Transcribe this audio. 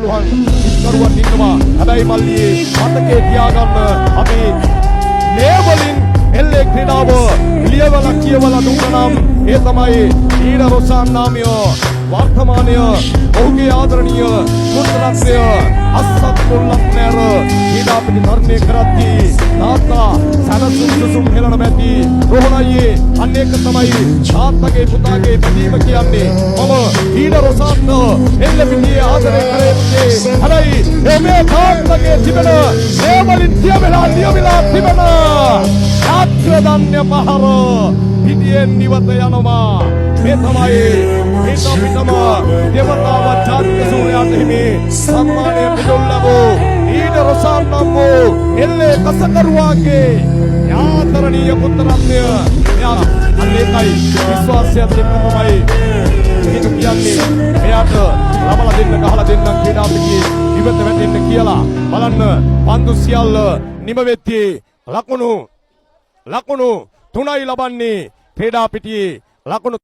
පුළුවන් ඉස්කරුවන් ඉන්නවා. හැබැයි මල්ලි මතකේ තියාගන්න අපි ලේබලින් එල්ලේ ක්‍රීඩාව ලියවලා කියවලා දුන්නා නම් ඒ තමයි ඊඩ රොසාන් නාමය වර්තමානය ඔහුගේ ආදරණීය කුරුතරත්නය අස්සත්තුල්ලත් නෑර ඊඩා පිටි ධර්මයේ කරද්දී තාත්තා සනසුම් හෙලන මැති රෝහණයේ අන්න ඒක තමයි තාත්තගේ පුතාගේ බැඳීම කියන්නේ. මම ඊඩ රොසාන් එල්ල පිටියේ ආදරය කරේ හැබැයි මේ තාත්තගේ තිබෙන ලේබලින් කියවලා තිබෙන යාත්‍රාදන්‍ය පහර පිටියෙන් නිවත යනවා. මේ තමයි පිටම දේවතාව චාරික සූර්යයාට හිමි සම්මානය පිටුල්ලවෝ ඊඩ රොසාන් නම් වූ එල්ලේ කසකරුවාගේ යාතරණීය පුත්‍රත්වය අන්නේකයි විශ්වාසය දෙන්නමයි මේක කියන්නේ එයාට ලබලා දෙන්න ගහලා දෙන්න ක්‍රීඩා පිටියේ ඉවත වැටෙන්න කියලා බලන්න පන්දු සියල්ල නිම වෙත්තේ ලකුණු 3යි ලබන්නේ ක්‍රීඩා පිටියේ ලකුණු